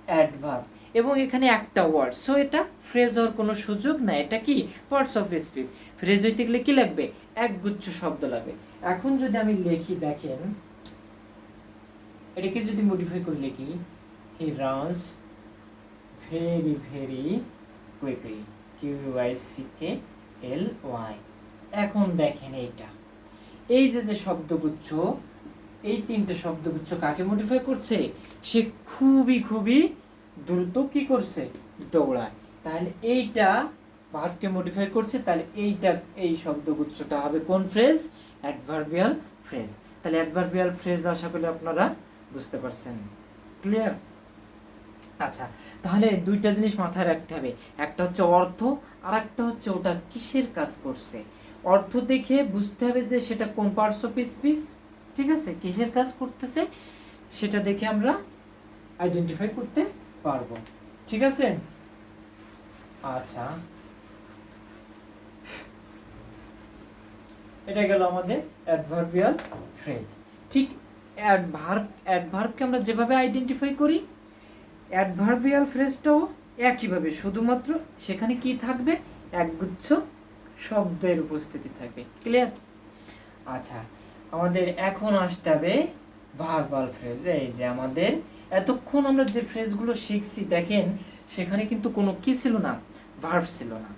অ্যাডভার্ব এবং এখানে একটা ওয়ার্ড, সো এটা ফ্রেজ হওয়ার কোনো সুযোগ নাই, এটা কি পার্টস অফ স্পিচ। ফ্রেজ হইতে গেলে কি লাগবে, একগুচ্ছ শব্দ লাগবে। এখন যদি আমি লিখি, দেখেন এটাকে যদি মডিফাই করে লিখি, he runs very very quickly, QUICKLY। এখন দেখেন এইটা, এই যে শব্দগুচ্ছ, এই তিনটে শব্দগুচ্ছ কাকে মডিফাই করছে, সে খুবই খুবই দ্রুত কি করছে, দৌড়ায়। তাহলে এইটা ভার্বকে মডিফাই করছে, তাহলে এই শব্দগুচ্ছটা হবে কোন ফ্রেজ, অ্যাডভার্বিয়াল ফ্রেজ। তাহলে অ্যাডভার্বিয়াল ফ্রেজ আশা করি আপনারা বুঝতে পারছেন। ক্লিয়ার? আচ্ছা, তাহলে দুইটা জিনিস মাথায় রাখতে হবে, একটা হচ্ছে অর্থ, আর একটা হচ্ছে ওটা কিসের কাজ করছে। অর্থ দেখে বুঝতে হবে যে সেটা কোন পার্টস অফ স্পিচ, ঠিক আছে, কিসের কাজ করতেছে সেটা দেখে আমরা আইডেন্টিফাই করতে পারবো, ঠিক আছে? আচ্ছা, এটা গেল আমাদের অ্যাডভার্বিয়াল ফ্রেজ। ঠিক অ্যাডভার্বকে আমরা যেভাবে আইডেন্টিফাই করি, অ্যাডভার্বিয়াল ফ্রেজটাও একইভাবে, শুধুমাত্র সেখানে কি থাকবে, একগুচ্ছ শব্দের উপস্থিতি থাকবে। ক্লিয়ার? আচ্ছা, আমাদের এখন আসতে হবে ভার্বাল ফ্রেজ। এই যে আমাদের এতক্ষণ আমরা যে ফ্রেজগুলো শিখছি, দেখেন সেখানে কিন্তু কোনো কি ছিল না, ভার্ব ছিল না।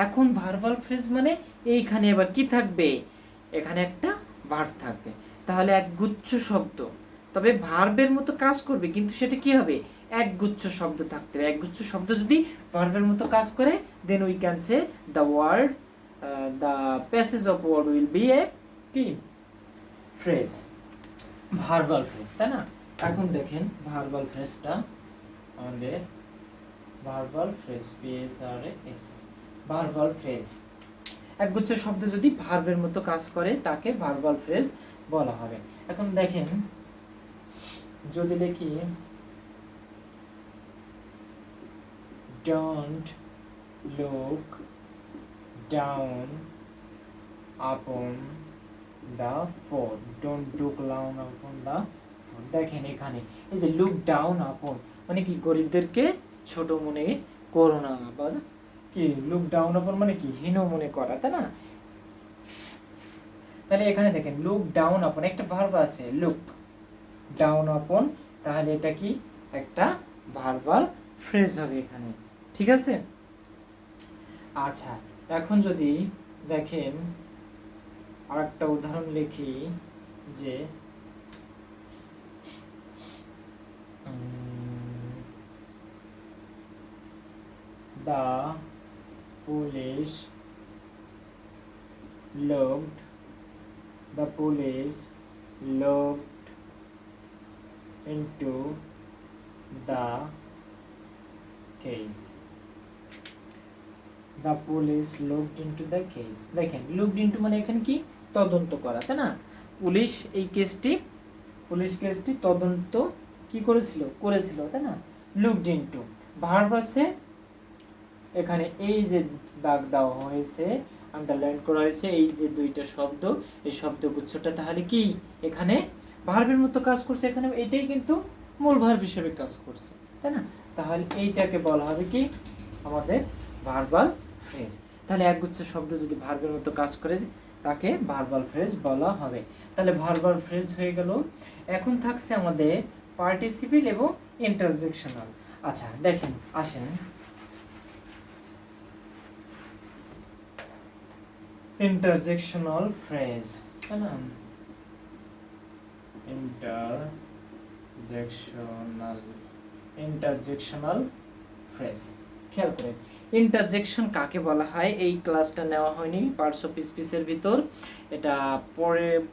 এখন ভার্বাল ফ্রেজ মানে এইখানে এবার কি থাকবে, এখানে একটা ভার্ব থাকবে, তাহলে একগুচ্ছ শব্দ, তবে ভার্বের মতো কাজ করবে, কিন্তু সেটা কি হবে, একগুচ্ছ শব্দ থাকতে হবে। একগুচ্ছ শব্দ যদি ভার্বের মতো কাজ করে, then we can say the passage of word will be a কি ফ্রেজ, ভার্বাল ফ্রেজ, তাই না? এখন দেখেন ভার্বাল ফ্রেজটা আমাদের, verbal phrase, PSRAS, verbal phrase, একগুচ্ছ শব্দ যদি ভার্বের মতো কাজ করে তাকে ভার্বাল ফ্রেজ বলা হবে। এখন দেখেন যদি লিখি don't look down upon the phone, don't look down upon the phone। দেখেন এখানে এই যে look down upon মানে কি, গরিবদেরকে ছোট মনে করো না, বা কি look down upon মানে কি, হীন মনে করা, তাই না? তাহলে এখানে দেখেন look down upon একটা ভার্ব আছে, look down upon, তাহলে এটা কি একটা ভার্বাল ফ্রেজ হবে এখানে, ঠিক আছে? আচ্ছা, এখন যদি দেখেন আরেকটা উদাহরণ লিখি, যে the police looked, the police looked into the case, the police looked into the case। দেখেন looked into মানে এখানে কি তদন্ত করা, তাই না? পুলিশ কেসটি তদন্ত কি করেছিল, তাই না? looked into ভার্ব আছে এখানে, এই যে দাগ দেওয়া হয়েছে, আন্ডারলাইন করা হয়েছে, এই যে দুইটা শব্দ, এই শব্দগুচ্ছটা তাহলে কি এখানে ভার্বের মতো কাজ করছে, এখানে এটাই কিন্তু মূল ভার্ব হিসেবে কাজ করছে, তাই না? তাহলে এইটাকে বলা হবে কি আমাদের ভার্বাল ফ্রেজ। তাহলে একগুচ্ছ শব্দ যদি ভার্বের মতো কাজ করে তাকে ভার্বাল ফ্রেজ বলা হবে। তাহলে ভার্বাল ফ্রেজ হয়ে গেল। এখন থাকছে আমাদের পার্টিসিপিল এবং ইন্টারজেকশনাল। আচ্ছা দেখেন, আসেন ইন্টারজেকশনাল ফ্রেজ, তাই না? ইন্টারজেকশনাল ফ্রেজ খেয়াল করেন, ইন্টারজেকশন কাকে বলা হয় এই ক্লাসটা নেওয়া হয়নি পার্টস অফ স্পিচের ভিতর, এটা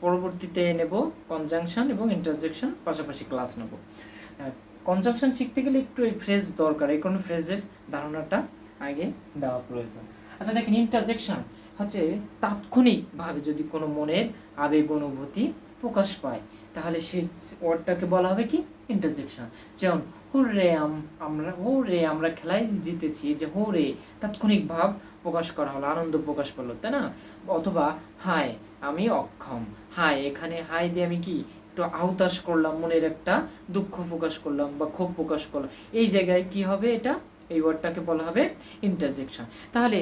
পরবর্তীতে নেব। কনজাংশন এবং ইন্টারজেকশন পাশাপাশি ক্লাস নেব। কনজাংশন শিখতে গেলে একটু এই ফ্রেজ দরকার, এই কোনো ফ্রেজের ধারণাটা আগে দেওয়া প্রয়োজন। আচ্ছা দেখেন, ইন্টারজেকশন হচ্ছে তাৎক্ষণিকভাবে যদি কোনো মনের আবেগ অনুভূতি প্রকাশ পায় তাহলে সেই ওয়ার্ডটাকে বলা হবে কি ইন্টারজেকশন। যেমন হুররে আমরা খেলায় জিতেছি, যে হুররে তাৎক্ষণিক ভাব প্রকাশ করা হলো, আনন্দ প্রকাশ পেলো, তাই না? অথবা হাই আমি অক্ষম, হাই এখানে হাই দিয়ে আমি কি একটু আহতাশ করলাম, মনের একটা দুঃখ প্রকাশ করলাম বা ক্ষোভ প্রকাশ করলাম, এই জায়গায় কি হবে, এটা এই ওয়ার্ডটাকে বলা হবে ইন্টারজেকশন। তাহলে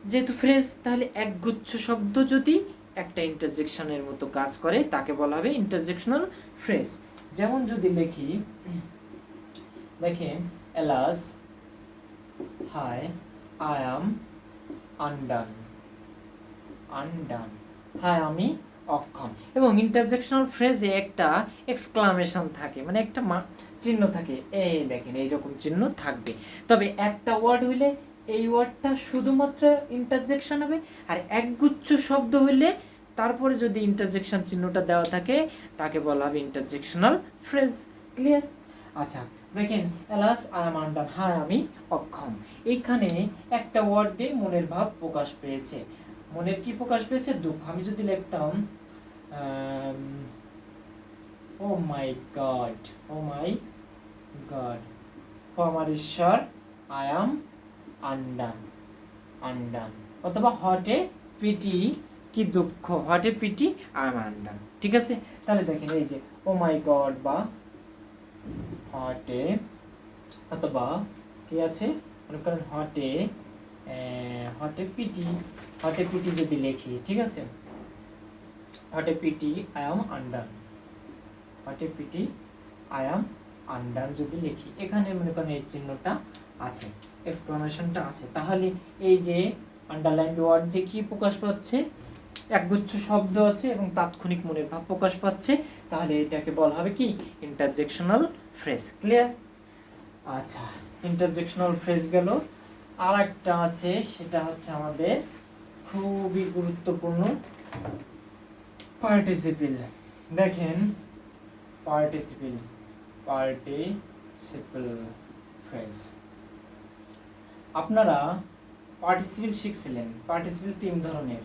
যেহেতু ফ্রেজ, তাহলে একগুচ্ছ শব্দ যদি একটা ইন্টারজেকশনের মতো কাজ করে তাকে বলা হবে ইন্টারজেকশনাল ফ্রেজ। যেমন যদি লিখি, দেখেন এলাস হাই আই অ্যাম আনডান, হাই আমি অক্ষম। এবং ইন্টারজেকশনাল ফ্রেজে একটা এক্সক্লামেশন থাকে, মানে একটা চিহ্ন থাকে, এই দেখেন এইরকম চিহ্ন থাকবে। তবে একটা ওয়ার্ড হইলে এই ওয়ার্ডটা শুধুমাত্র ইন্টারজেকশন হবে, আর একগুচ্ছ শব্দ হইলে তারপরে যদি ইন্টারজেকশন চিহ্নটা দেওয়া থাকে তাকে বলা হবে ইন্টারজেকশনাল ফ্রেজ। ক্লিয়ার? আচ্ছা দেখেন, এলাস আই অ্যাম আনডান, হ্যাঁ আমি অক্ষম, এইখানে একটা ওয়ার্ড দিয়ে মনের ভাব প্রকাশ পেয়েছে। মনের কি প্রকাশ পেয়েছে? দুঃখ। আমি যদি লিখতাম ও মাই গড, ও আমার ঈশ্বর, আই অ্যাম আনডান, অথবা হট এ পিটি, কি দুঃখ, what a pity I am undone. ঠিক আছে? তাহলে দেখেন এই যে ও মাই গড বা হট এ, অথবা কি আছে মনে করেন হট এ পিটি যদি লিখি, ঠিক আছে, what a pity I am undone, what a pity I am undone যদি লিখি, এখানে মনে করেন এই চিহ্নটা আছে, এক্সক্লামেশনটা আছে। তাহলে এই যে আন্ডারলাইনড ওয়ার্ড দিয়ে কি প্রকাশ পাচ্ছে? একগুচ্ছ শব্দ আছে এবং তাৎক্ষণিক মনের ভাব প্রকাশ পাচ্ছে, তাহলে এটাকে বলা হবে কি ইন্টারজেকশনাল ফ্রেজ। ক্লিয়ার? আচ্ছা, ইন্টারজেকশনাল ফ্রেজ গেল। আর একটা আছে, সেটা হচ্ছে আমাদের খুবই গুরুত্বপূর্ণ পার্টিসিপিল। দেখেন পার্টিসিপিল ফ্রেজ, আপনারা পার্টিসিপিল শিখছিলেন। পার্টিসিপিল তিন ধরনের,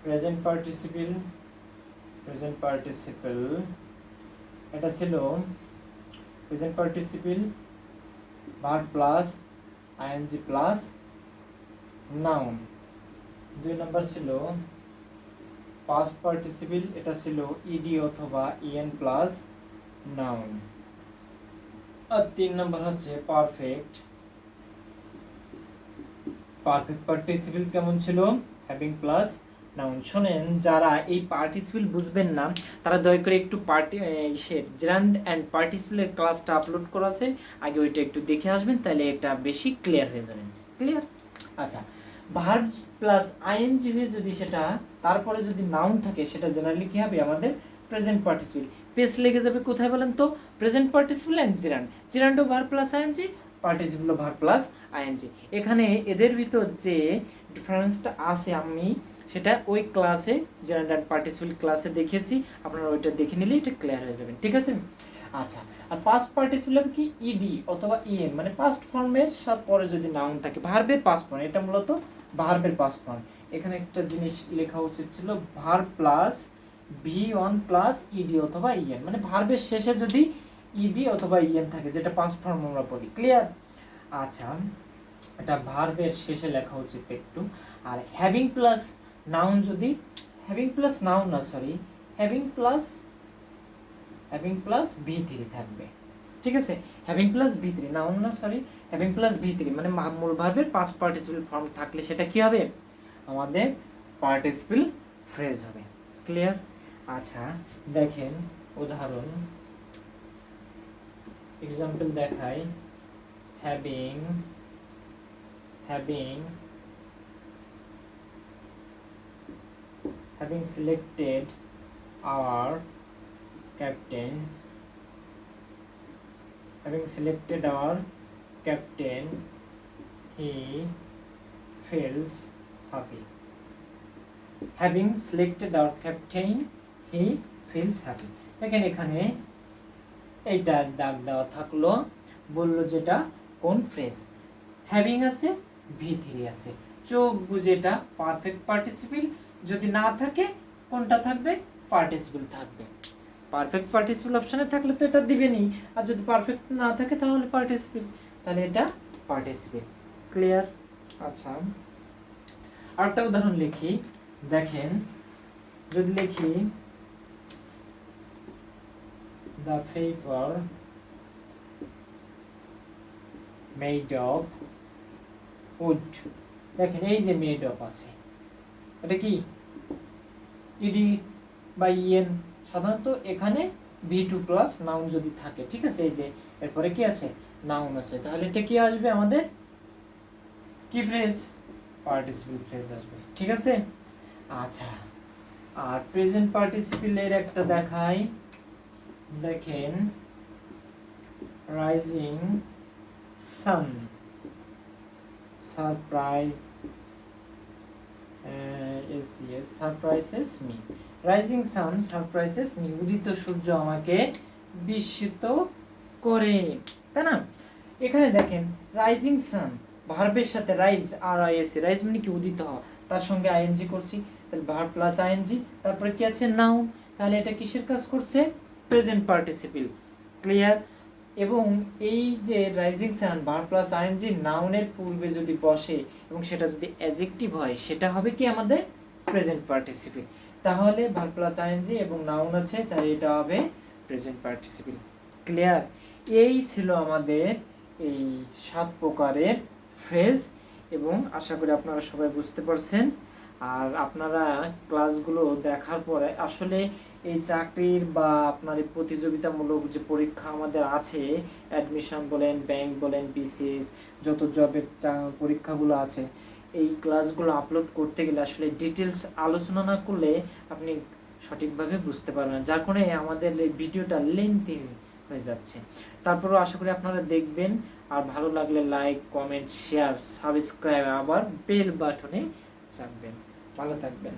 প্রেজেন্ট পার্টিসিপিল, এটা ছিল present participle verb plus ING plus noun. দুই নম্বর ছিল পাস্ট পার্টিসিপিল, এটা ছিল ইডি অথবা ইএন প্লাস নাউন। আর তিন নম্বর হচ্ছে পারফেক্ট পার্টিসিপিল। কেমন ছিল? Having plus noun. শোনেন, যারা এই পার্টিসিপিল বুঝবেন না তারা দয়া করে একটু জেরান্ড অ্যান্ড পার্টিসিপিলের ক্লাসটা আপলোড করা আছে, আগে ওইটা একটু দেখে আসবেন, তাহলে এটা বেশি ক্লিয়ার হয়ে যাবেন। ক্লিয়ার? আচ্ছা, ভার্ব প্লাস আইএনজি হয়ে যদি সেটা তারপরে যদি নাউন থাকে, সেটা জেনারেলি কি হবে? আমাদের প্রেজেন্ট পার্টিসিপিল। পেস লেগে যাবে কোথায় বলেন তো? প্রেজেন্ট পার্টিসিপিল অ্যান্ড জেরান্ডও verb plus ING, participle verb plus ING. এখানে এদের ভিতর যে ডিফারেন্সটা আছে আমি সেটা ওই ক্লাসে জেনারেল পার্টিসিপল ক্লাসে দেখিয়েছি, আপনারা ওইটা দেখে নিলে এটা ক্লিয়ার হয়ে যাবেন, ঠিক আছে। আচ্ছা, আর পাস্ট পার্টিসিপল কি ইডি অথবা ইএন, মানে পাস্ট ফর্মের পরে যদি নাউন থাকে, ভার্বের পাস্ট ফর্ম, এটা মূলত ভার্বের পাস্ট ফর্ম। এখানে একটা জিনিস লেখা উচিত ছিল, verb plus V one plus ED অথবা ইএন, মানে ভার্বের শেষে যদি ইডি অথবা ইএন থাকে, যেটা পাস্ট ফর্ম আমরা বলি, ক্লিয়ার। আচ্ছা, এটা ভার্বের শেষে লেখা উচিত একটু। আর হ্যাভিং প্লাস নাউন যদি, হ্যাভিং প্লাস নাউন না, সরি, হ্যাভিং প্লাস ভি3 থাকবে, ঠিক আছে। হ্যাভিং প্লাস ভি3, নাউন না, সরি, হ্যাভিং প্লাস ভি3 মানে মূল ভার্বের পাস্ট পার্টিসিপল ফর্ম থাকলে সেটা কি হবে, আমাদের পার্টিসিপল ফ্রেজ হবে, ক্লিয়ার। আচ্ছা, দেখেন উদাহরণ, এক্সাম্পল দেখাই। having selected our captain, he feels happy. Having selected our captain, he feels happy. দেখেন এখানে এইটা দাগ দেওয়া থাকলো, বললো যেটা কোন ফ্রেজ, হ্যাভিং আছে, ভি3 আছে, চোখ বুঝে এটা পারফেক্ট পার্টিসিপল, যদি না থাকে কোনটা থাকবে, পার্টিসিপল থাকবে। পারফেক্ট পার্টিসিপল অপশনে থাকলে তো এটা দিবেনই, আর যদি পারফেক্ট না থাকে তাহলে পার্টিসিপল, তাহলে এটা পার্টিসিপল, ক্লিয়ার। আচ্ছা, আরেকটা উদাহরণ লিখি, দেখেন যদি লিখি the favor made of wood, দেখেন এই যে মেড অফ আছে, এটা কি ইডি বা ইএন, সাধারণত এখানে ভি2 প্লাস নাউন যদি থাকে, ঠিক আছে, এই যে এরপরে কি আছে, নাউন আছে, তাহলে এটা কি আসবে, আমাদের কি ফ্রেজ, পার্টিসিপল ফ্রেজ আসবে, ঠিক আছে। আচ্ছা, আর প্রেজেন্ট পার্টিসিপলের একটা দেখাই, দেখেন rising sun surprises me, rising sun surprises me, উদিত সূর্য আমাকে বিস্মিত করে, তাই না। এখানে দেখেন রাইজিং সান, ভার্বের সাথে রাইজ, আর আইএসি, রাইজ মানে কি উদিত হওয়া, তার সঙ্গে আইএনজি করছি, তাহলে ভার্ব প্লাস আইএনজি, তারপরে কি আছে, নাউন, তাহলে এটা কিসের কাজ করছে, প্রেজেন্ট পার্টিসিপল, ক্লিয়ার। এবং এই যে rising sun verb plus ING নাউনের পূর্বে যদি বসে এবং সেটা যদি অ্যাডজেক্টিভ হয়, সেটা হবে কি আমাদের প্রেজেন্ট পার্টিসিপল, তাহলে ভার্ব প্লাস আইএনজি এবং নাউন আছে, তাই এটা হবে প্রেজেন্ট পার্টিসিপল, ক্লিয়ার। এই ছিল আমাদের এই 7 প্রকারের ফ্রেজ, এবং আশা করি আপনারা সবাই বুঝতে পারছেন। আর আপনারা ক্লাসগুলো দেখার পরে আসলে এই চাকরির বা আপনার এই প্রতিযোগিতামূলক যে পরীক্ষা আমাদের আছে, অ্যাডমিশন বলেন, ব্যাংক বলেন, বিসিএস, যত জবের পরীক্ষাগুলো আছে, এই ক্লাসগুলো আপলোড করতে গেলে আসলে ডিটেলস আলোচনা না করলে আপনি সঠিকভাবে বুঝতে পারবেন না, যার কারণে আমাদের এই ভিডিওটা লেন্থি হয়ে যাচ্ছে। তারপরেও আশা করি আপনারা দেখবেন, আর ভালো লাগলে লাইক, কমেন্ট, শেয়ার, সাবস্ক্রাইব, আবার বেল বাটনে চাপবেন। ভালো থাকবেন।